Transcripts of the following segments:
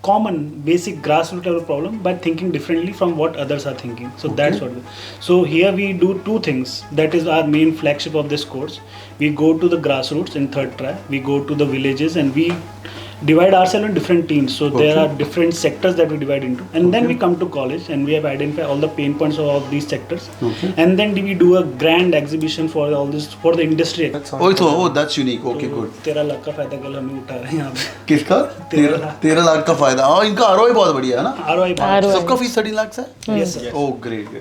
common basic grassroots level problem by thinking differently from what others are thinking. So that's what so here we do two things. That is our main flagship of this course. We go to the grassroots in third try. We go to the villages and we divide ourselves in different teams. So there are different sectors that we divide into, and then we come to college and we have identified all the pain points of all these sectors, and then we do a grand exhibition for all this for the industry. Oh, that's unique. Okay, good. 13 lakh का फायदा कल हमें उठा रहे हैं यहाँ पे. किसका? 13 लाख का फायदा. हाँ, इनका आरओआई बहुत बढ़िया है ना? आरओआई सबका फीस 13 लाख से? Yes sir. Oh, great.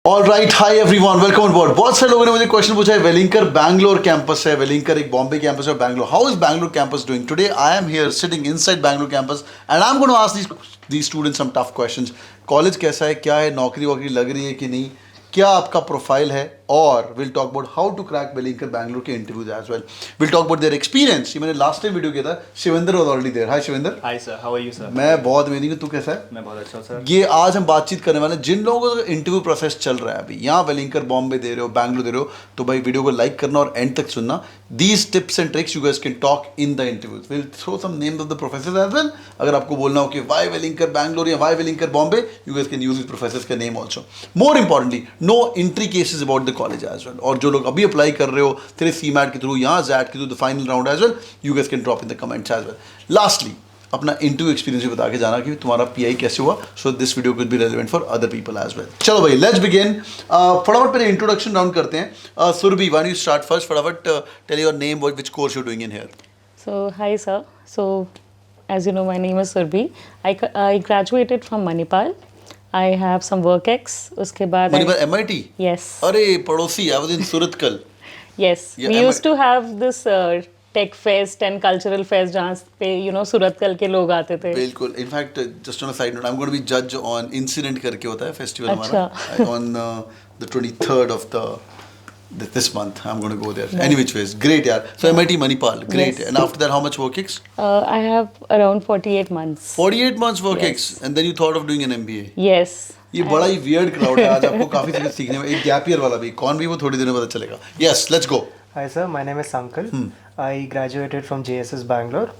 All right, hi everyone, welcome on board. बहुत सारे लोगों ने मुझे क्वेश्चन पूछा है. वेलिंकर बैंगलोर कैंपस है, वेलिंकर एक बॉम्बे कैंपस है, Bangalore. How is Bangalore campus doing? Today I am here sitting inside Bangalore campus and I'm going to ask these students some tough questions. College कैसा है, क्या है, नौकरी वोकरी लग रही है कि नहीं, क्या आपका प्रोफाइल है, और will talk about how to crack Welingkar Bangalore के interviews as well. Will talk about their experience. ये मैंने लास्ट टाइम वीडियो किया था. Shivendra was already there. Hi Shivendra. Hi sir, how are you sir? मैं बहुत अमेजिंग हूँ. तू कैसा है? मैं बहुत अच्छा हूँ सर. ये आज हम बातचीत करने वाले हैं जिन लोगों का इंटरव्यू प्रोसेस चल रहा है अभी, यहाँ वेलिंकर बॉम्बे दे रहे हो, बैंगलोर दे रहे हो, तो भाई वीडियो को लाइक करना और एंड तक सुनना. These tips and tricks you guys can talk in the interviews. Will throw some names of the professors as well. अगर आपको बोलना हो कि वाई वेलिंकर बैंगलोर या why Welingkar Bombay, you guys can use this professors का name also. More importantly, no entry cases about the college as well. और जो लोग अभी अप्लाई कर रहे हो तेरे सीमैट के थ्रू, यहाँ जैट के through, the final round as well, you guys can drop in the comments as well. Lastly, अपना इंटरव्यू एक्सपीरियंस भी बता के जाना कि तुम्हारा पीआई कैसे हुआ, so this video could be relevant for other people as well. चलो भाई, लेट्स बिगिन. फटाफट पहले इंट्रोडक्शन राउंड करते हैं. Surabhi, why do you start first? फटाफट tell your name, which course you are doing in here. So, hi sir. So, as you know, my name is Surbhi. I graduated from Manipal. I have some work ex. उसके बाद Manipal MIT? Yes. अरे पड़ोसी, I was in Surathkal. Yes. Yeah, We used to have this tech fest and cultural fest जहाँ पे सूरतकल के लोग आते थे. बिल्कुल. In fact just on a side note, I am going to be जज ऑन इंसिडेंट करके होता है फेस्टिवल हमारा ऑन द 23rd of this month. I'm going to go there. Any which ways, great yaar. So MIT Manipal, great. Yes. And after that, how much work ex? I have around 48 months. 48 months work Yes. ex, and then you thought of doing an MBA. Yes. ये बड़ा ही weird crowd है. आज आपको काफी चीजें सीखने में. एक गैप ईयर वाला भी, कौन भी, वो थोड़ी देर में पता चलेगा. Yes, let's go. Hi sir, my name is Sankal. I graduated from JSS Bangalore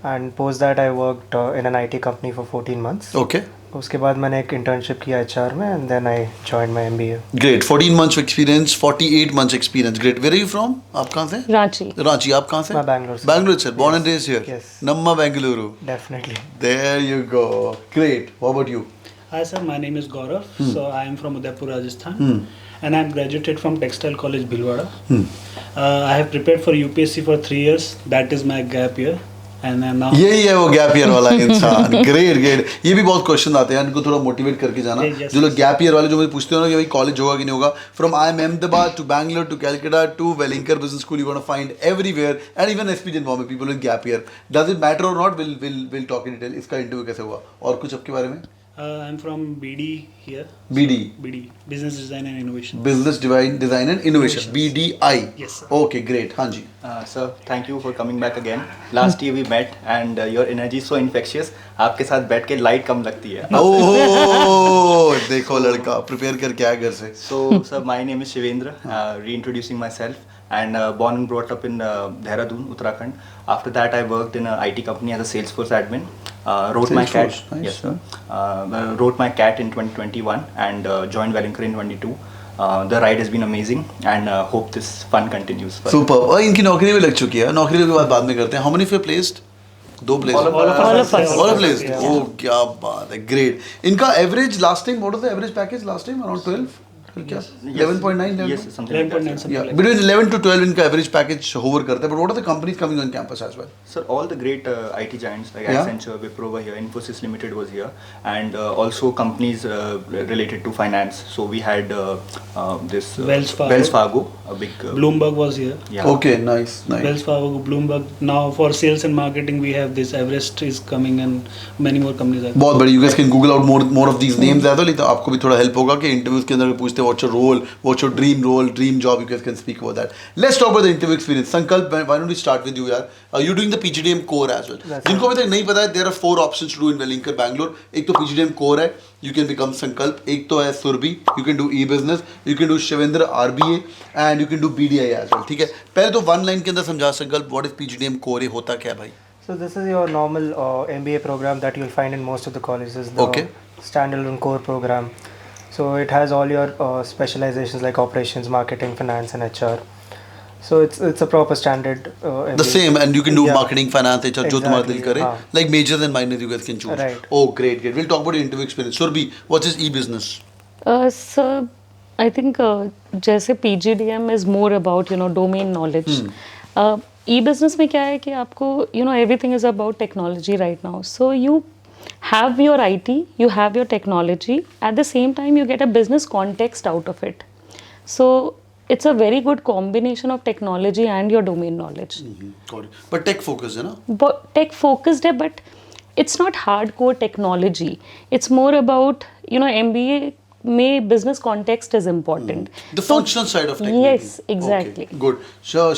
and post that I worked in an IT company for 14 months. Okay. उसके बाद मैंने एक internship किया HR में and then I joined my MBA. Great. 14 months of experience, 48 months experience. Great. Where are you from? आप कहाँ से? Ranchi. Ranchi. आप कहाँ से? मैं Bangalore से. Bangalore से. Born and raised here. Yes. Namma Bengaluru. Definitely. There you go. Great. What about you? Hi sir, my name is Gaurav. So I am from Udaipur, Rajasthan, and I am graduated from Textile College, Bhilwara. I have prepared for UPSC for 3 years. That is my gap year, and I am now. यही है वो gap year वाला इंसान. Great great. ये भी बहुत question आते हैं, इनको थोड़ा मोटिवेट करके जाना. Yes, जो लोग गैप ईयर वाले जो मुझे पूछते हो ना कि भाई कॉलेज होगा कि नहीं होगा, from IIM Ahmedabad to Bangalore to Calcutta to Welingkar business school, you gonna find everywhere and even SPG Bombay people with gap year. Does it matter और not? Will talk in detail. इसका इंटरव्यू कैसे हुआ और कुछ आपके बारे में. I am from BD here. BD. BD, Business Design and Innovation. Business Design and Innovation. BDI. Yes, sir. Okay, great. हाँ जी. Sir, thank you for coming back again. Last year we met and your energy is so infectious. आपके साथ बैठ के light कम लगती है. ओह, देखो लड़का prepare करके आया घर से. So sir, my name is Shivendra. Reintroducing myself. And born and brought up in Dehradun, Uttarakhand. After that, I worked in an IT company as a Salesforce admin. Wrote my CAT. Nice. Yes, sir. Wrote my CAT in 2021 and joined Welinker in 22. The ride has been amazing and hope this fun continues. Super. और इनकी नौकरी भी लग चुकी है. नौकरी की बात बाद में करते हैं. How many of you placed? 2 placed. All of us. All of placed. Oh, क्या बात है. Great. इनका average last time, what was the average package last time? Around 12? क्या? 11.9? Yes, something like that. 11.9 something Yeah, like that. between 11 to 12 इनका average package hover करता है. But what are the companies coming on campus as well? Sir, all the great IT giants like Yeah. Accenture, Wipro were here, Infosys Limited was here, and also companies related to finance. So we had this Wells Fargo. a big Bloomberg was here. yeah. Okay, nice. Wells Fargo, Bloomberg. Now for sales and marketing, we have this Everest is coming and many more companies are. बहुत बड़ी. You guys can Google out more of these names as well. तो आपको भी थोड़ा help होगा कि interviews के अंदर पूछते what's your role, what's your dream role, dream job. You guys can speak about that. Let's talk about the interview experience. Sankalp, why don't we start with you, yaar? You're doing the PGDM core as well. जिनको अभी तक नहीं पता है, there are 4 options to do in Wellinger Bangalore. एक तो PGDM core है, you can become Sankalp. एक तो है Surbi, you can do e-business, you can do Shivendra RBA, and you can do BDI as well. ठीक है, पहले तो one line के अंदर समझा संकल्प, what is PGDM core, ये होता क्या है भाई? So this is your normal MBA program that you'll find in most of the colleges. The standalone core program. So it has all your specializations like operations, marketing, finance, and HR. So it's a proper standard. The same, and you can do marketing, finance, HR, जो तुम्हारा दिल करे. Like majors and minors you guys can choose. Right. Oh, great. We'll talk about your interview experience. Surbi, what is e-business? So I think जैसे PGDM is more about domain knowledge. E-business में क्या है कि आपको everything is about technology right now. So you have your IT, you have your technology. At the same time, you get a business context out of it. So it's a very good combination of technology and your domain knowledge. Got it. But tech focused है ना? But tech focused है, but it's not hardcore technology. It's more about MBA में business context is important. The functional side of tech. Yes, exactly. Okay, good.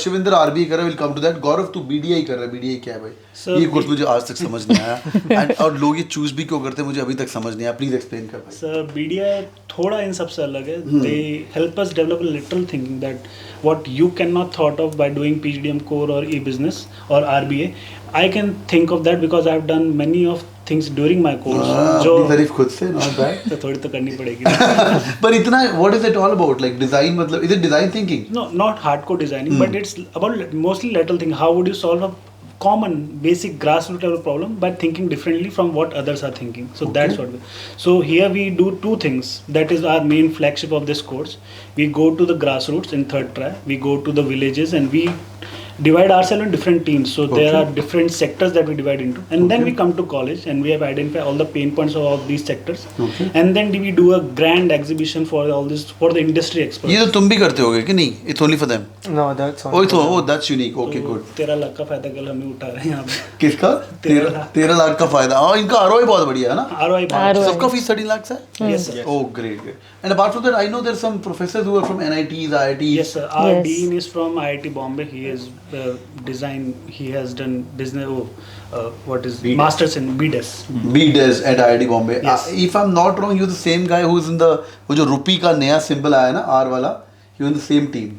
Shivinder RBA कर रहा है, we'll come to that. गौरव तू BDI कर रहा है, BDI क्या है भाई? ये कोर्स मुझे आज तक समझ नहीं आया. And और लोग ये चूज भी क्यों करते हैं मुझे अभी तक समझ नहीं आया. Please explain कर भाई. Sir, BDI थोड़ा इन सबसे अलग है. They help us develop a literal thinking that what you cannot thought of by doing PGDM core or e-business or RBA. I can think of that because I've done many of things during my course. जो तारीफ खुद से not bad. तो थोड़ी तो करनी पड़ेगी. पर इतना what is it all about? Like design मतलब is it design thinking? No, not hardcore designing, but it's about mostly lateral thinking. How would you solve a common basic grassroots level problem by thinking differently from what others are thinking? So that's what so here we do 2 things. That is our main flagship of this course. We go to the grassroots in third try. We go to the villages and we divide ourselves in different teams. So there are different sectors that we divide into, and then we come to college and we have identified all the pain points of all these sectors, and then we do a grand exhibition for all this for the industry experts. ये तो तुम भी करते होगे कि नहीं? It's only for them. No, that's all. Oh, that's unique. Okay, good. 13 lakh का फायदा कल हमें उठा रहे हैं यहाँ पे. किसका? 13 लाख का फायदा. हाँ, इनका ROI बहुत बढ़िया है ना? ROI सबका फीस 13 लाख से? Yes, sir. Oh, great. And apart from that, I know there's some professors who are from NITs, IITs. Yes, sir. Our Yes. dean is from IIT Bombay. He is design. He has done business. What is BDES. masters in BDES. BDES at IIT Bombay. Yes. If I'm not wrong, you're the same guy who's in the वो जो रुपी का नया symbol आया ना R वाला, you're in the same team.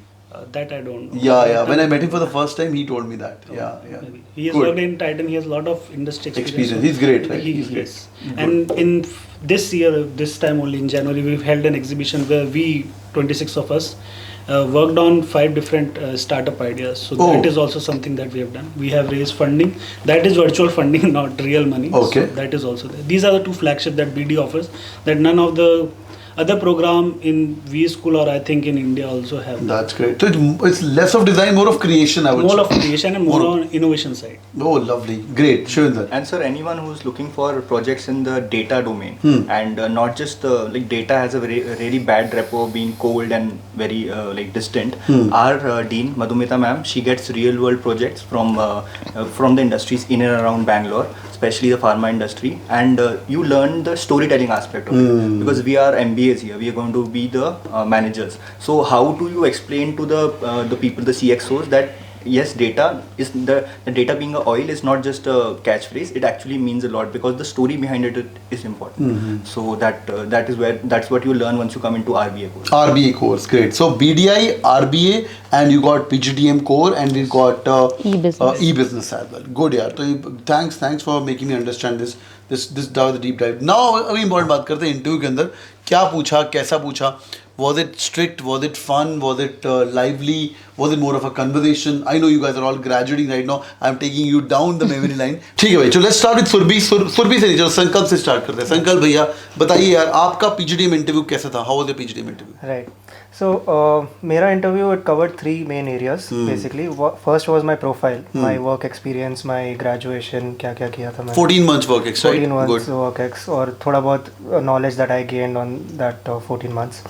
That I don't know. Yeah. When I met him for the first time, he told me that. Yeah. Maybe. He has Good. worked in Titan. He has a lot of industry Experience. He's great, right? He's He's great. yes. And in this year, this time only in January, we've held an exhibition where we 26 of us worked on 5 different startup ideas. So that is also something that we have done. We have raised funding. That is virtual funding, not real money. Okay. So that is also there. These are the 2 flagship that BD offers that none of the other program in V school or I think in India also have. That's great. So it's less of design, more of creation, I would More say. of creation and more on innovation side. Oh, lovely. Great. Shivendra. And sir, anyone who's looking for projects in the data domain and not just like data has a really bad repo being cold and very like distant. Our dean Madhumita ma'am, she gets real world projects from the industries in and around Bangalore, especially the pharma industry, and you learn the storytelling aspect of it because we are MBAs here. We are going to be the managers. So how do you explain to the people, the CXOs, that yes, data is the data being a oil is not just a catchphrase. It actually means a lot because the story behind it is important. So that's what you learn once you come into RBA course. RBA course, great. So BDI, RBA, and you got PGDM core, and we got E-business. E-business as well. Good, यार. तो thanks for making me understand this was the deep dive. Now अभी important बात करते हैं interview के अंदर क्या पूछा, कैसा पूछा. Was it strict? Was it fun? Was it lively? Was it more of a conversation? I know you guys are all graduating right now. I'm taking you down the memory line. ठीक है भाई, चलो let's start with Surbi. Surbi से नहीं, चलो संकल्प से start करते हैं. संकल्प भैया बताइए यार, आपका PGDM इंटरव्यू कैसा था? How was your PGDM interview? Right. So, मेरा interview it covered 3 main areas basically. First was my profile, my work experience, my graduation, क्या क्या किया था मैं. 14 months work ex, right? 14 months Good. work ex और थोड़ा बहुत knowledge that I gained on that 14 months.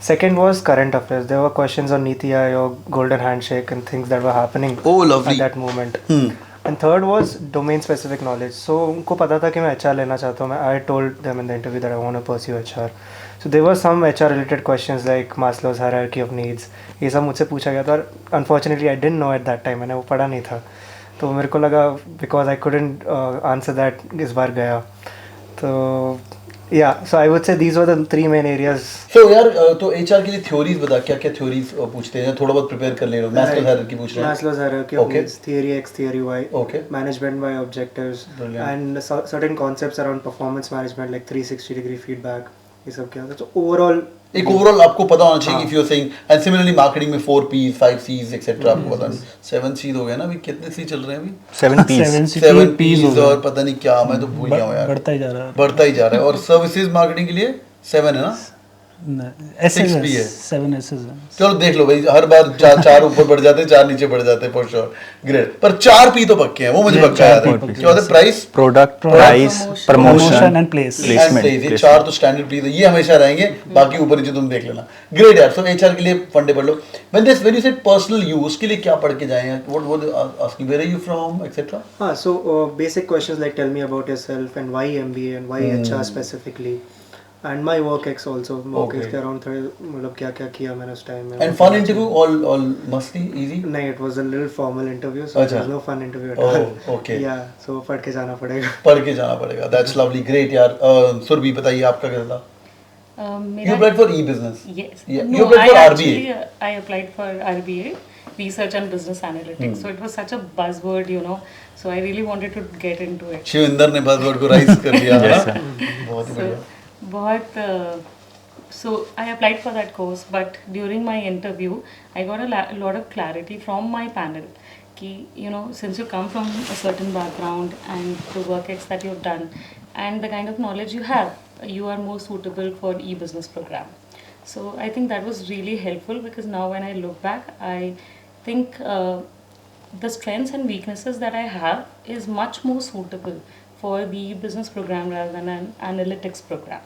Second was current affairs. There were questions on Niti Aayog, Golden Handshake and things that were happening Oh, lovely. at that moment. And third was domain specific knowledge. So उनको पता था कि मैं HR लेना चाहता हूँ. I told them in the interview that I want to pursue HR. So there were some HR related questions like Maslow's hierarchy of needs. ये सब मुझसे पूछा गया था और unfortunately I didn't know at that time, मैंने वो पढ़ा नहीं था, तो मेरे को लगा because I couldn't answer that इस बार गया, तो yeah, so I would say these were the 3 main areas. So यार तो HR के लिए थ्योरीज बता, क्या क्या थ्योरीज पूछते हैं, थोड़ा बहुत प्रिपेयर कर ले रहे हो. Maslow's hierarchy पूछ रहे हैं. Maslow's hierarchy of Okay. needs, theory X, theory Y, Okay. management by objectives, Brilliant. and certain concepts around performance management like 360-degree feedback. ये सब क्या था, तो ओवरऑल एक ओवरऑल आपको पता होना चाहिए if you're saying, and similarly marketing में 4 P's 5 C's etc. आपको पता नहीं. 7 C's हो गया ना अभी, कितने C चल रहे हैं अभी? 7 P's. 7 P's और पता नहीं क्या, मैं तो भूल गया हूँ यार. बढ़ता ही जा रहा है. बढ़ता ही जा रहा है. और सर्विसेज मार्केटिंग के लिए 7 है ना? 6 भी है. 7 S's हैं. चलो देख लो भाई, हर बार 4 ऊपर बढ़ जाते हैं, 4 नीचे बढ़ जाते हैं फॉर श्योर. ग्रेट. पर 4 P तो पक्के हैं, वो मुझे पक्का याद है. क्या होता है? Price, Product, price, Promotion promotion and place. placement. ये 4 तो स्टैंडर्ड P, ये हमेशा रहेंगे, बाकी ऊपर नीचे तुम देख लेना. ग्रेट यार. सो HR के लिए फंडे पढ़ लो. When you said personal use के लिए क्या पढ़ के जाएं? What asking, where are you from, etc. so basic questions like tell me about yourself and why MBA and why HR specifically, and my work ex also. Work ex के around मतलब क्या क्या किया मैंने उस टाइम में. And fun interview, all must be easy. नहीं, it was a little formal interview, so there was no fun interview at all. Oh, okay. Yeah, so पढ़ के जाना पड़ेगा. पढ़ के जाना पड़ेगा. That's lovely. Great यार. सुरभि बताइए आपका क्या था? You applied for e-business. Yes. Yeah. No, You applied for I RBA. actually I applied for RBA, Research and Business Analytics. So it was such a buzzword, you know. So I really wanted to get into it. Shivinder ने buzzword को rise कर दिया है ना? बहुत ही So बढ़िया. बहुत so I applied for that course, but during my interview I got a lot of clarity from my panel कि you know, since you come from a certain background and the work ex that you've done and the kind of knowledge you have, you are more suitable for e-business program. So I think that was really helpful because now when I look back, I think the strengths and weaknesses that I have is much more suitable for the business program rather than an analytics program.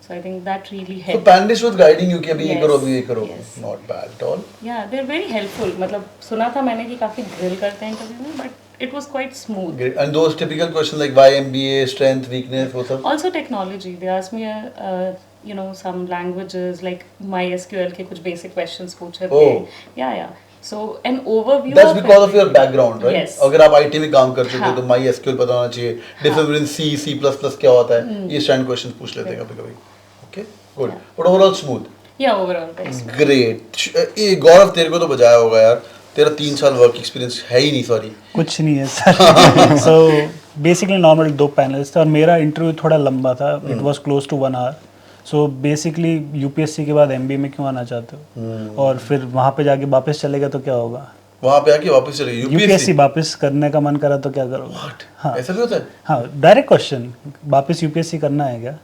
So I think that really So helped. Pandish was guiding you कि अभी ये Yes. करो, अभी ये करो. Yes. Not bad at all. Yeah, they're very helpful. मतलब सुना था मैंने कि काफी grill करते हैं interview में, but it was quite smooth. Great. And those typical questions like why MBA, strength, weakness, वो सब. Also technology. They asked me, you know, some languages like MySQL के कुछ basic questions पूछे थे. Oh. Yeah. So an overview. That's because of your background, right? Yes. अगर आप IT में काम कर चुके हो हाँ. तो MySQL पता होना चाहिए. Difference between C++ क्या होता है? ये स्टैंड क्वेश्चन पूछ लेते हैं कभी-कभी. Okay, good. But overall smooth. Yeah, overall very smooth. Great. ये गौरव तेरे को तो बजाया होगा यार. तेरा 3 साल वर्क एक्सपीरियंस है ही नहीं, सॉरी. कुछ नहीं है sir. So basically normal 2 panels थे और मेरा इंटरव्यू थोड़ा लंबा था. It was close to 1 hour. So basically UPSC के बाद MBA में क्यों आना चाहते हो? और फिर वहाँ पे जाके वापस चलेगा तो क्या होगा? वहाँ पे आके वापस चले UPSC वापस करने का मन करा तो क्या करोगे? हाँ. ऐसा भी होता है? हाँ, डायरेक्ट क्वेश्चन, वापस UPSC करना है क्या?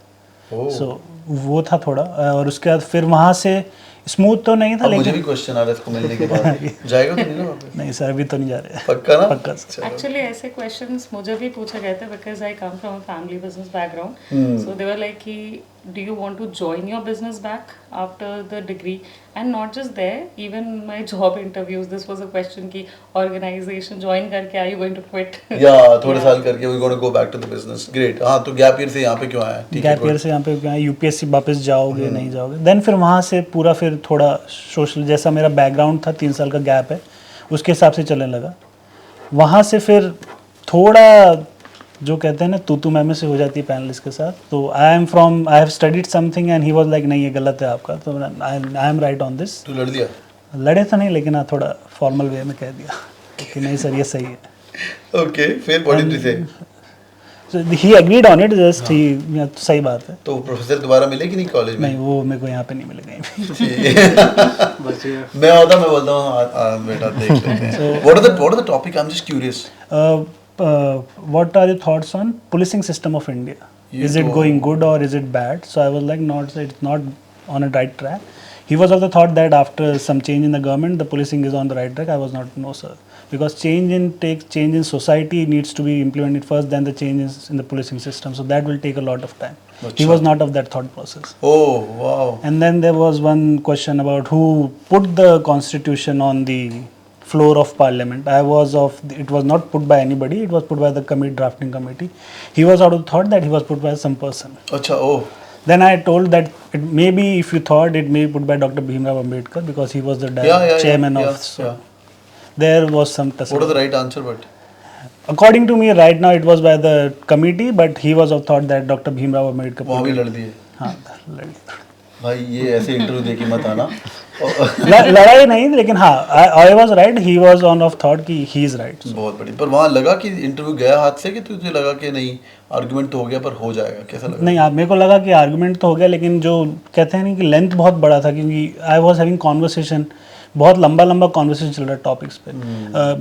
ओह. सो वो था थोड़ा. और उसके बाद फिर वहाँ से स्मूथ तो नहीं था अब मुझे लेकिन भी क्वेश्चन आ रहा है इसको मिलने के बाद. जाएगा तो नहीं ना वापस? नहीं सर, अभी तो नहीं जा रहे. पक्का ना? पक्का. चलो. Actually ऐसे questions मुझे भी पूछे गए थे because I come from a family business background. So they were like कि do you want to join your business back after the degree? And not just there, even my job interviews, this was a question कि organization join करके are you going to quit? या थोड़े साल करके we're going to go back to the business. Great. हाँ, तो gap year से यहाँ पे क्यों आया? ठीक है, गैप ईयर से यहाँ पे क्या है, UPSC वापस जाओगे नहीं जाओगे. देन फिर वहाँ से पूरा फिर थोड़ा सोशल, जैसा मेरा बैकग्राउंड था 3 साल का गैप है उसके हिसाब से चलने लगा. वहाँ से फिर थोड़ा जो कहते हैं ना तू मैं से हो जाती है पैनलिस्ट के साथ. तो I have studied something and he was like नहीं ये गलत है आपका, तो I am right on this. तू लड़ दिया? लड़े तो नहीं लेकिन हाँ थोड़ा फॉर्मल वे में कह दिया कि नहीं सर ये सही है. ओके, फिर व्हाट डिड यू से? So he agreed on it, just he सही बात है. तो प्रोफेसर दोबारा मिले कि नहीं कॉलेज में? नहीं, वो मेरे को यहाँ पे नहीं मिले कहीं भी. बस ये मैं बोलता हूँ बेटा देख लेते हैं. What are the topic? I'm just curious. What are your thoughts on policing system of India? Is it going good or is it bad? So I was like, it's not on a right track. He was of the thought that after some change in the government, the policing is on the right track. I was not, no sir. Because change in society needs to be implemented first, then the changes in the policing system. So that will take a lot of time. He was not of that thought process. Oh, wow. And then there was one question about who put the constitution on the floor of parliament. It was not put by anybody, it was put by the drafting committee. He was out of thought that he was put by some person. अच्छा, oh. Then I told that it maybe if you thought it may be put by Dr. Bhimrao Ambedkar because he was the chairman of. So there was some tussle. What is the right answer? But According to me, right now it was by the committee, but he was of thought that Dr. Bhimrao Ambedkar. वहाँ भी लड़ दिए हाँ, लड़ भाई, ये ऐसे interview दे के मत आना। लड़ाई नहीं, लेकिन हाँ, I was right, he was on of thought कि he is right. बहुत बड़ी। पर वहाँ लगा कि इंटरव्यू गया हाथ से, कि तुझे लगा कि नहीं आर्गुमेंट तो हो गया पर हो जाएगा, कैसा लगा? नहीं, आप मेरे को लगा कि आर्गुमेंट तो हो गया, लेकिन जो कहते हैं नहीं कि लेंथ बहुत बड़ा था, क्योंकि आई वॉज हैविंग कॉन्वर्सेशन, बहुत लंबा कॉन्वर्सेशन चल रहा है टॉपिक्स पे,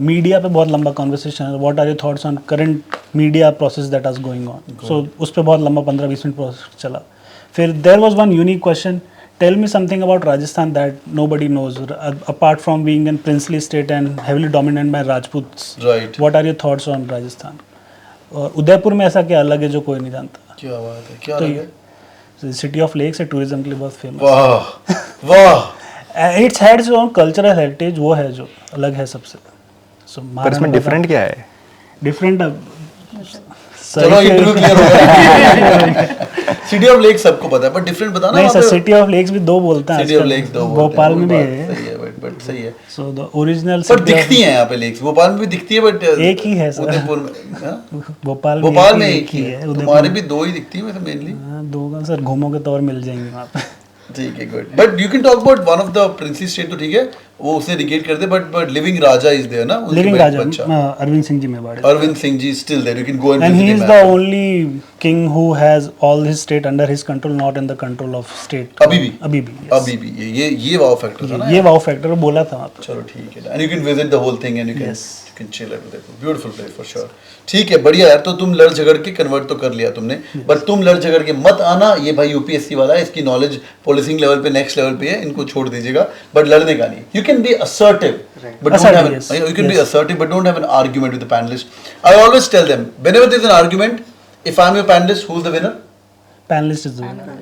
मीडिया पे बहुत लंबा कॉन्वर्सेशन है, what are your thoughts on current media process that is going on, so उस पर बहुत लंबा 15-20 मिनट प्रोसेस चला। फिर there was one unique question, tell me something about Rajasthan that nobody knows apart from being an princely state and heavily dominated by Rajputs, right, what are your thoughts on Rajasthan? और उदयपुर में ऐसा क्या अलग है जो कोई नहीं जानता? क्या बात है, क्या तो अलग है? सिटी ऑफ लेक्स है, टूरिज्म के लिए बहुत फेमस। वाह वाह, it's had its own cultural heritage, वो है जो अलग है सबसे। सो पर इसमें डिफरेंट क्या है? डिफरेंट चलो इंटरव्यू क्लियर हो गया। सिटी ऑफ लेक्स सबको पता है, पर डिफरेंट बताना। नहीं सर, सिटी ऑफ लेक्स भी दो बोलते हैं, सिटी ऑफ लेक्स दो भोपाल में भी है। सही है, बट सही है। सो द ओरिजिनल पर दिखती हैं यहाँ पे लेक्स, भोपाल में भी दिखती है, बट एक ही है सर। उदयपुर में, हाँ? भोपाल में एक ही है, तुम्हारे भी दो ही दिखती है मेनली। दो का सर घूमोगे तो और मिल जाएंगे वहाँ पे। ठीक है, good. But you can talk about one of the princely state, तो ठीक है, वो उसने रिगेट कर दे, but living raja is there ना, living raja Arvind Singh ji Mewar, Arvind Singh ji still there, you can go and he is the only king who has all his state under his control, not in the control of state. अभी भी yes. अभी भी ये wow factor था ना, ये wow factor बोला था वहाँ पे। चलो ठीक है, and you can visit the whole thing and you can chill at Udaipur, beautiful place for sure. ठीक है, बढ़िया यार। तो तुम लड़ झगड़ के कन्वर्ट तो कर लिया तुमने, बट तुम लड़ झगड़ के मत आना, ये भाई यूपीएससी वाला है, इसकी नॉलेज पुलिसिंग लेवल पे नेक्स्ट लेवल पे है, इनको छोड़ दीजिएगा, बट लड़ने का नहीं। You can be assertive, but don't have you can be assertive, but don't have an argument with the panelist. I always tell them, whenever there's an argument, if I'm your panelist, who's the winner? Panelist is the winner.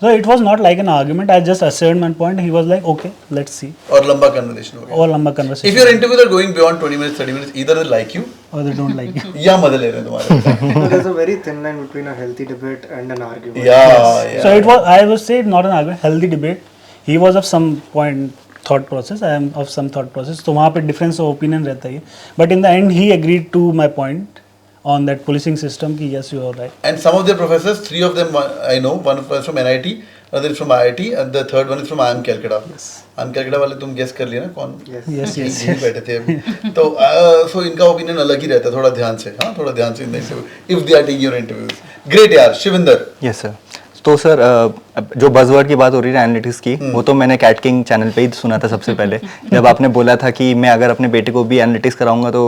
So it was not like an argument. I just asserted my point. He was like, okay, let's see. और लंबा conversation हो गया। और लंबा conversation. If your interviews are going beyond 20 minutes, 30 minutes, either they like you or they don't like you. या मजे ले रहे हैं तुम्हारे। There's a very thin line between a healthy debate and an argument. Yeah. So it was, I would say, not an argument, healthy debate. He was of some point thought process, I am of some thought process, तो वहाँ पे difference of opinion रहता ही है, but in the end he agreed to my point on that policing system कि yes you are right. And some of their professors, 3 of them I know, one was from NIT, another is from IIT, and the third one is from IIM Calcutta. Yes. IIM Calcutta वाले तुम guess कर लिया ना कौन? Yes. यही बैठे थे अभी। तो so इनका opinion अलग ही रहता है, थोड़ा ध्यान से, हाँ थोड़ा ध्यान से if they are taking your interviews. Great यार, शिविंदर। Yes sir. तो सर जो बज़वर्ड की बात हो रही है एनालिटिक्स की, वो तो मैंने कैट किंग चैनल पे ही सुना था सबसे पहले, जब आपने बोला था कि मैं अगर अपने बेटे को भी एनालिटिक्स कराऊंगा तो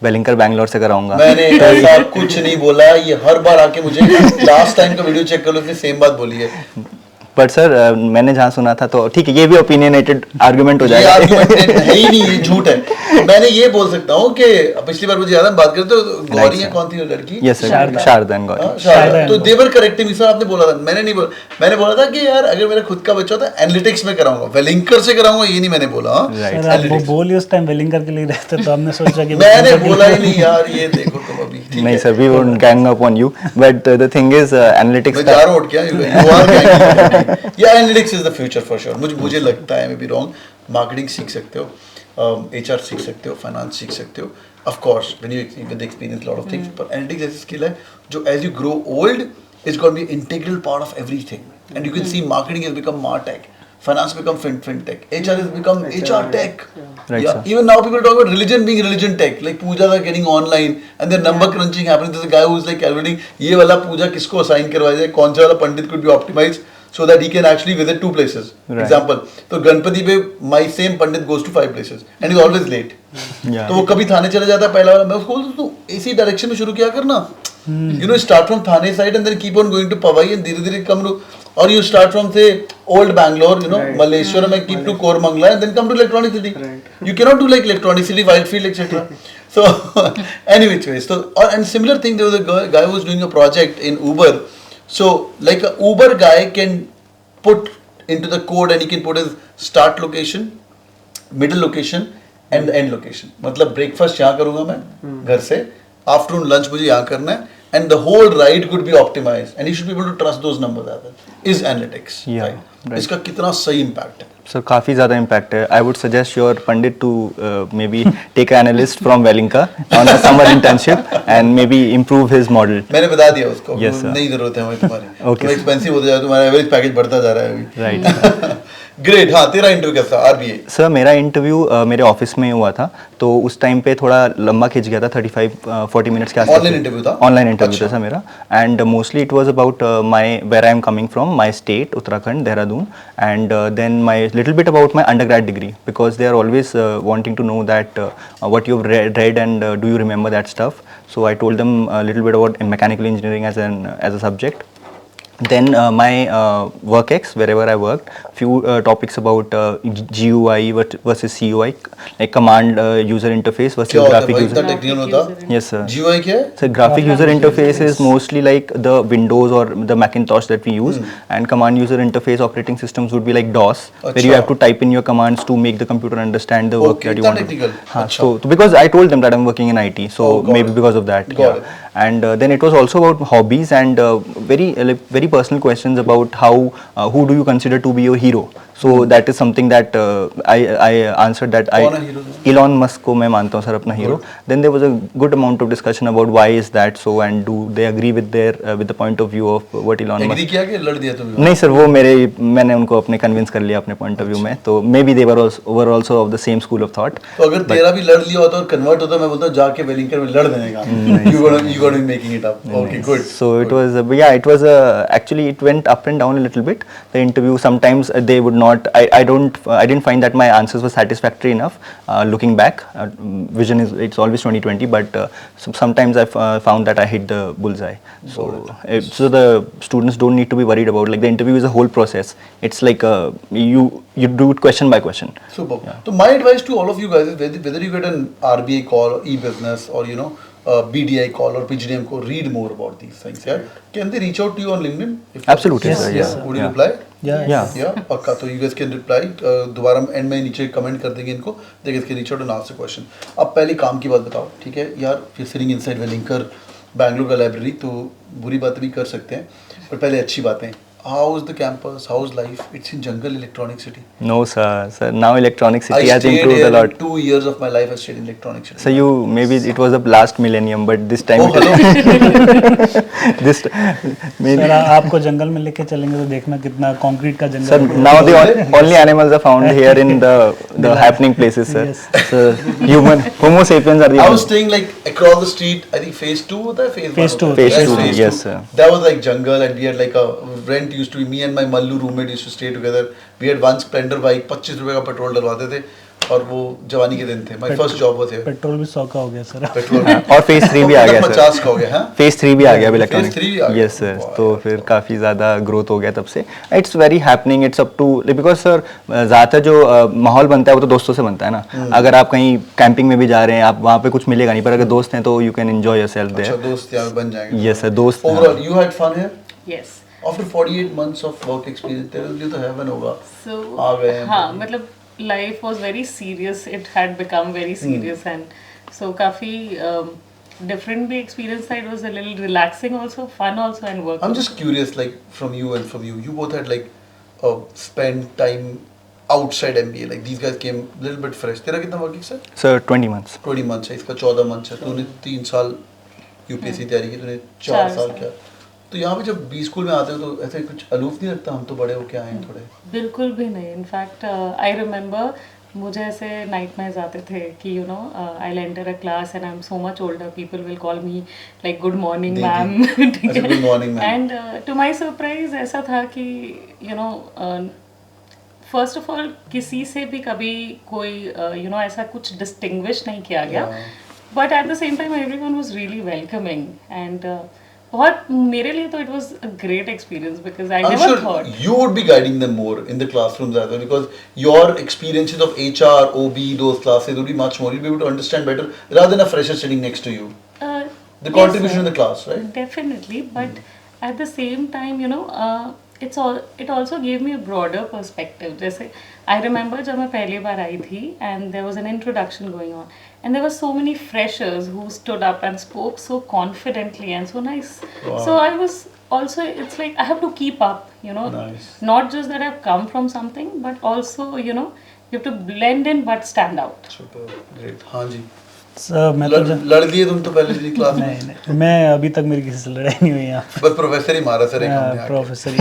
वेलिंकर बैंगलोर से कराऊंगा। मैंने ऐसा कुछ नहीं बोला, ये हर बार आके मुझे लास्ट टाइम का वीडियो चेक कर लो, उसने सेम बात बोली है। बट सर मैंने जहाँ सुना था, तो ठीक है ये भी ओपिनियनेटेड आर्गुमेंट हो जाएगा। ये आर्गुमेंट है ही नहीं, ये झूठ है। मैंने ये बोल सकता हूँ कि पिछली बार मुझे याद है बात करते तो गौरी है कौन थी वो लड़की? Yes sir, Sharda and Gauri. Sharda. तो देवर करेक्टिंग सर, आपने बोला था, मैंने नहीं बोला। मैंने बोला था कि यार अगर मेरा खुद का बच्चा होता है एनालिटिक्स में कराऊंगा, वेलिंकर से कराऊंगा, ये नहीं मैंने बोला। सर आप वो बोलिए उस टाइम वेलिंगर के लिए रहते, तो हमने सोचा कि मैंने बोला ही नहीं यार, ये देखो तुम अभी। नहीं sir, we won't gang up on you, but the thing is analytics मैं जा रहा हूँ उठ क्या, you are ganging। या analytics is the future for sure. मुझे लगता है, मैं भी रॉन्ग, मार्केटिंग सीख सकते हो, HR सीख सकते हो, फाइनेंस सीख सकते हो, of course when you experience lot of things, पर एनालिटिक्स ऐसी स्किल है जो as you grow old is going to be integral part of everything, and you can see marketing has become martech, finance become fintech, HR has become HR tech. Right, Yeah. Even now people talk about religion being religion tech, like pujas are getting online and then number crunching happening. There's a guy who's like calculating ये वाला पूजा किसको assign करवाया जाए, कौन सा वाला पंडित could be optimized so that he can actually visit 2 places. Right. Example, तो गणपति पे my same pandit goes to 5 places and he's always late. Yeah. तो वो कभी थाने चले जाता है पहला वाला, मैं उसको बोलता हूँ तू इसी डायरेक्शन में शुरू किया करना, you know, start from Thane side and then keep on going to Powai and धीरे धीरे come to, or you start from say old Bangalore, you know, Right. Malleshwaram and keep to Koramangala and then come to Electronic City. Right. You cannot do like Electronic City, Whitefield, etc. So anyway, so and similar thing, there was a guy who was doing a project in Uber. So like a Uber guy can put into the code and he can put his start location, middle location and the end location. मतलब breakfast यहाँ करूँगा मैं घर से, afternoon lunch मुझे यहाँ करना है, and the whole ride could be optimized, and you should be able to trust those numbers as well. Is analytics, Yeah, right? right. इसका कितना सही impact है? So काफ़ी ज़्यादा impact है. I would suggest your pandit to maybe take an analyst from Velinka on a summer internship and maybe improve his model. मैंने बता दिया उसको. Yes, sir. नहीं जरूरत है हमें तुम्हारी. Okay, तुम expensive होते जा, तुम्हारा average package बढ़ता जा रहा है अभी. Right. Great. हाँ, तेरा इंटरव्यू कैसा? RBA. सर मेरा इंटरव्यू मेरे ऑफिस में हुआ था, तो उस टाइम पे थोड़ा लंबा खिंच गया था, 35-40 मिनट्स के आसपास. Online interview था? ऑनलाइन इंटरव्यू था अच्छा. सर मेरा, and mostly it was about my where I am coming from, my state Uttarakhand, Dehradun, and then my little bit about my undergrad degree, because they are always wanting to know that what you have read and do you remember that stuff. So I told them a little bit about mechanical engineering as a subject. Then my work-ex, wherever I worked, few topics about GUI versus CUI, like command user interface versus क्या होता है graphic भाई? user. इतना technical होता? Yes sir. GUI क्या है? So graphic user interface is mostly like the Windows or the Macintosh that we use, and command user interface operating systems would be like DOS, where you अच्छा. have to type in your commands to make the computer understand the work Okay, that you इतना want to do. technical. हाँ, अच्छा. so because I told them that I'm working in IT, so Oh, got maybe it. because of that. Got Yeah. And then it was also about hobbies and very personal questions about how who do you consider to be your hero. So that is something that I answered that कौन है hero तुम्हारा? Elon Musk को मैं मानता हूँ sir अपना hero. Then there was a good amount of discussion about why is that so, and do they agree with their with the point of view of what Elon Musk. Agree किया कि लड़ दिया तुमने? नहीं sir, वो मैंने उनको अपने कन्विंस कर लिया अपने पॉइंट ऑफ व्यू में, तो may be they were also of the same school of thought. तो अगर तेरा भी लड़ लिया होता और कन्वर्ट होता, मैं बोलता हूँ जाके वेलिंकर में लड़ देने का. You gonna be making it up. Okay, good. So it was it was actually it went up and down a little bit, the interview. Sometimes they would not, I didn't find that my answers were satisfactory enough. Looking back, vision is, it's always 20/20, but sometimes I found that I hit the bullseye. So so the students don't need to be worried about, like, the interview is a whole process. It's like you do it question by question. Super. So my advice to all of you guys is whether you get an RBA call or e-business or BDI call or PGDM call, read more about these things. Yeah. Can they reach out to you on LinkedIn? Absolutely, Yes, sir. yes, Yeah. Would you Yeah. reply? Yeah. Yeah. पक्का. तो you guys can reply. दोबारा and में नीचे comment कर देंगे इनको. They guys can reach out and ask the question. अब पहले काम की बात बताओ, ठीक है यार? You're sitting inside वेलिंकर, बैंगलोर का लाइब्रेरी, तो बुरी बातें भी कर सकते हैं, पर पहले अच्छी बातें. How is the campus? How is life? It's in jungle electronic city. No, sir. Sir, now Electronic City I has stayed improved here a lot. 2 years of my life. I stayed in electronic city. So you, maybe it was the last millennium, but this time Oh, hello. this maybe. Sir आपको जंगल में लेके चलेंगे तो देखना कितना concrete का Sir, jungle. now the only animals are found here in the happening places, sir. Yes. So Homo sapiens are the I was only. staying like across the street. I think phase 2 होता है, phase 1 Phase two. होता है. Phase Yes, two, phase yes, 2. sir. That was like jungle, and we had like a rent used to be, me and my Mallu roommate used to stay together. We had one Splendor bike, 25 रुपए का petrol डलवाते थे, और वो जवानी के दिन थे. My first job was here. Petrol भी 100 का हो गया सर. पेट्रोल और phase 3 भी आ गया, 50 sir. का हो गया, हाँ? Phase 3 भी आ गया अभी Phase इलेक्ट्रॉनिक. 3 भी आ गया. Yes, sir. Wow. तो फिर काफ़ी ज़्यादा ग्रोथ हो गया तब से. It's very happening. It's up to, because sir ज़्यादातर जो माहौल बनता है वो तो दोस्तों से बनता है ना. अगर आप कहीं कैंपिंग में भी जा रहे हैं, आप वहाँ पे कुछ मिलेगा नहीं, पर अगर दोस्त हैं तो you can enjoy yourself अच्छा, there. दोस्त यहाँ बन जाएंगे. Yes, sir. दोस्त. Overall, you had fun here? Yes. After 48 months of work experience, तेरे लिए तो heaven होगा. So आ गए हैं. हाँ, मतलब life was very serious. It had become very serious, and so काफी different भी experience था. It was a little relaxing also, fun also, and work. I'm just curious, like from you and from you. You both had like spent time outside MBA. Like these guys came a little bit fresh. तेरा कितना work है? Sir, 20 months. 20 months है. इसका 14 months है. तूने 3 साल UPSC तैयारी की. तूने 4 4 साल साल. किया. तो यहाँ पे जब बी स्कूल में आते हो तो ऐसे कुछ अलूफ नहीं लगता, हम तो बड़े होके आए हैं थोड़े? बिल्कुल भी नहीं. इनफैक्ट आई रिमेंबर मुझे ऐसे नाइट में आते थे कि you know I enter a class and I am so much older, people will call me like good morning ma'am. अच्छा, good morning, ma'am. And to my surprise ऐसा था कि you know first of all किसी से भी कभी कोई you know ऐसा कुछ डिस्टिंग्विश नहीं किया गया, but at the same time everyone was really welcoming. And बहुत मेरे लिए तो it was a great experience because I I'm never sure thought. you would be guiding them more in the classrooms as well, because your experiences of HR, OB, those classes would be much more. You'll be able to understand better rather than a fresher sitting next to you. The contribution in the class, right? Definitely, but at the same time, you know, it also gave me a broader perspective. जैसे I remember जब मैं पहली बार आई थी and there was an introduction going on and there were so many freshers who stood up and spoke so confidently and so nice. So I was also, it's like I have to keep up, you know, not just that I've come from something but also, you know, you have to blend in but stand out. Super great. हाँ जी. Sir मैं तो लड़ दिए तुम तो पहले दिन class में. नहीं मैं अभी तक मेरी किसी से लड़ाई नहीं हुई यहाँ बस प्रोफेसर ही मारा सर एक हमने आके. प्रोफेसर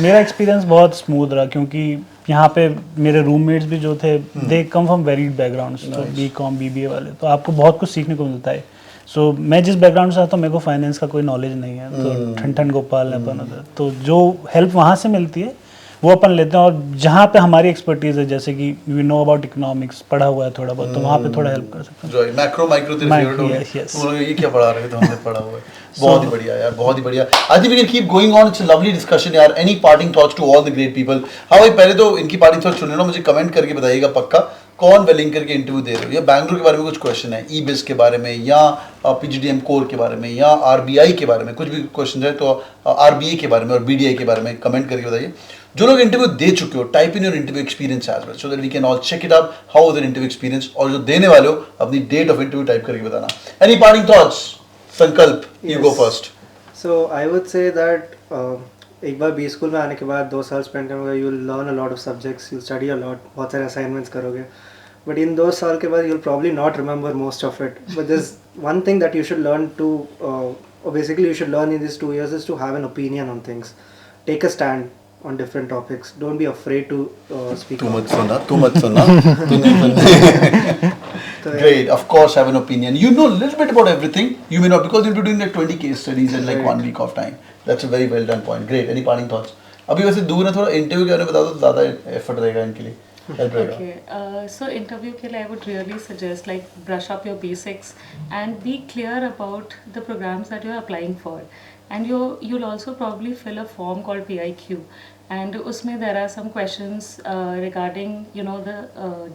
मेरा एक्सपीरियंस बहुत स्मूथ रहा क्योंकि यहाँ पे मेरे रूममेट्स भी जो थे दे कम फ्रॉम वेरीड बैकग्राउंड्स, तो बीकॉम बीबीए वाले, तो आपको बहुत कुछ सीखने को मिलता है. सो मैं जिस बैकग्राउंड से आता हूँ मेरे को फाइनेंस का कोई नॉलेज नहीं है, तो ठन गोपाल अपन उधर, तो जो हेल्प वहाँ से मिलती है वो अपन लेते हैं. और जहाँ पे हमारी एक्सपर्टीज है, जैसे कि वी नो अबाउट इकोनॉमिक्स, पढ़ा हुआ है थोड़ा बहुत, तो वहाँ पे थोड़ा हेल्प कर सकते हैं. जो मैक्रो माइक्रो तेरे फेवरेट हो गए. तुम लोग ये क्या पढ़ा रहे थे? तो हमने पढ़ा हुआ है. बहुत ही बढ़िया यार, बहुत ही बढ़िया. I think we can keep going on. It's a lovely discussion यार. Any parting thoughts to all the great people? हाँ भाई, पहले तो इनकी पार्टिंग थॉट्स सुन लेना, मुझे कमेंट करके बताइएगा पक्का कौन वेलिंकर के इंटरव्यू दे रहे हो, या बैंगलोर के बारे में कुछ क्वेश्चन है, ई बिज के बारे में, या पीजीडीएम कोर के बारे में, या आरबीआई के बारे में, कुछ भी क्वेश्चन है तो आरबीए के बारे में और बीडीआई के बारे में कमेंट करके बताइए. जो लोग इंटरव्यू दे चुके हो, type in your interview experience as well so that we can all check it up how was your interview experience. और जो देने वाले हो अपनी डेट ऑफ इंटरव्यू टाइप करके बताना. Any parting thoughts? Sankalp, you go first. So I would say that एक बार बी स्कूल में आने के बाद 2 साल स्पेंड करोगे, you will learn a lot of subjects, you study a lot, बहुत सारे असाइनमेंट्स करोगे, बट इन 2 साल के बाद you will probably not remember most of it. But this one thing that you should learn to, or basically you should learn in these 2 years, is to have an opinion on things. Take a stand on different topics. Don't be afraid to speak. तू मत सुना. तूने सुना. Great, of course have an opinion. You know a little bit about everything. You may not, because you'll be doing like 20 case studies in like 1 week of time. That's a very well done point. Great. Any parting thoughts? अभी वैसे दूर है थोड़ा, interview के बारे में बता दो तो ज़्यादा एफर्ट रहेगा इनके लिए. Okay, so interview के लिए I would really suggest like brush up your basics and be clear about the programs that you're applying for. And you'll also probably fill a form called PIQ. And उसमें there are some questions regarding, you know, the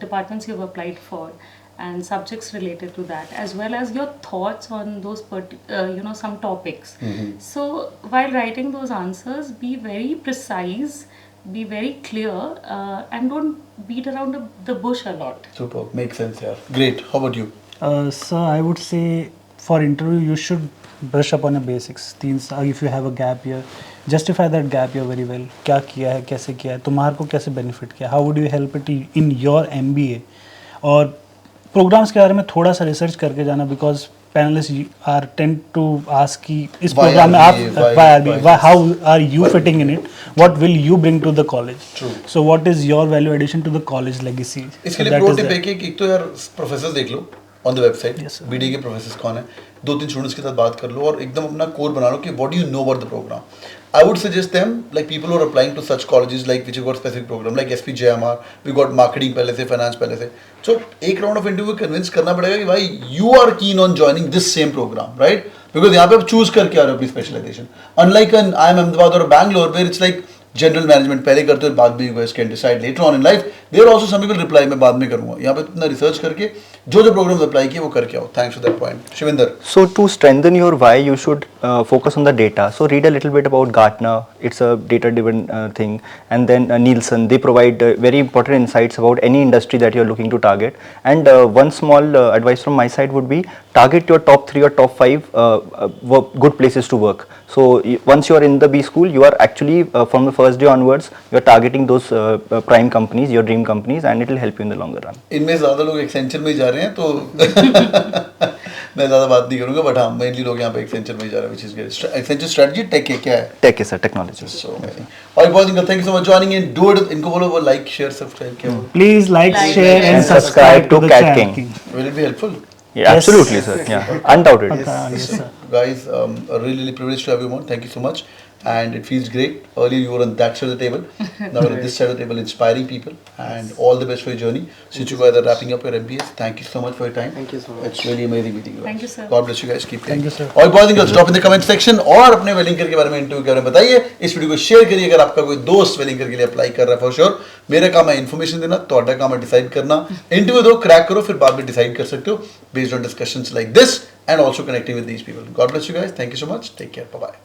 departments you've applied for and subjects related to that, as well as your thoughts on those you know, some topics. So while writing those answers, be very precise, be very clear, and don't beat around the bush a lot. Super, makes sense यार. Great. How about you? So I would say for interview you should brush up on your basics. If you have a gap year, justify that gap year very well. क्या किया है, कैसे किया है, तुम्हारे को कैसे बेनिफिट किया, how would you help it in your MBA. और प्रोग्राम्स के बारे में थोड़ा सा रिसर्च करके जाना, because panelists are tend to ask कि इस प्रोग्राम में आप how are you fitting in it, what will you bring to the college, so what is your value addition to the college legacy. इसके लिए pro tip है कि एक तो यार प्रोफेसर देख लो ऑन द वेबसाइट, बीडीए के प्रोफेसर्स कौन है, 2-3 स्टूडेंट्स के साथ बात कर लो और एकदम अपना कोर बना लो कि what do you know about the program. I would suggest them, like people who are applying to such colleges like which have got specific program like SPJMR, we got marketing पहले से, finance पहले से. So एक round of interview convince करना पड़ेगा कि भाई you are keen on joining this same program, right? Because यहाँ पे आप choose करके आ रहे हो अपनी specialization. Unlike an IIM Ahmedabad or Bangalore where it's like general management पहले करते हो, बाद में you guys can decide later on in life. There also some people reply मैं बाद में करूंगा. यहाँ पे इतना रिसर्च करके जो प्रोग्राम्स अप्लाई किए वो करके आओ. Thanks for that point. Shivinder. So to strengthen your why, you should focus on the data. So read a little bit about Gartner. It's a data-driven thing. And then Nielsen. They provide very important insights about any industry that you're looking to target. And one small advice from my side would be target your top 3 or top 5 good places to work. So once you are in the B school, you are actually from the first day onwards, you are targeting those prime companies, your dream companies, and it will help you in the longer run. इनमें ज़्यादा लोग Accenture में ही जा रहे हैं तो मैं ज़्यादा बात नहीं करूँगा, बट हाँ मेनली लोग यहाँ पे एक्सेंचर में ही जा रहे हैं, which is great. Accenture strategy tech है क्या है? Tech is a technology. So amazing. और बहुत ही thank you so much joining in. Do it. इनको बोलो वो like, share, subscribe क्या बोलो? Please like, share and subscribe to the Cat Cat King. King. Will it be helpful? Yeah, absolutely, sir. Yeah, undoubtedly. Yes, sir. Guys, really privileged to have you on. Thank you so much. And it feels great. Earlier you were on that side of the table. Now you're on this side of the table, inspiring people. And all the best for your journey. Since you guys are wrapping up your MBAs, thank you so much for your time. Thank you so much. It's really amazing meeting you. Thank you, sir. God bless you guys. Keep Thank you, sir. और बहुत girls, drop in the comment section और अपने वेलिंकर के बारे में interview के बारे में बताइए. इस वीडियो को शेयर करिए अगर आपका कोई दोस्त वेलिंकर के लिए अप्लाई कर रहा है. फॉर श्योर मेरा काम है इन्फॉर्मेशन देना, ਤੁਹਾਡਾ काम है डिसाइड करना. इंटरव्यू दो, क्रैक करो, फिर बाद में डिसाइड कर सकते हो based on discussions like this and also connecting with these people. God bless you guys. Thank you so much. Take care. Bye bye.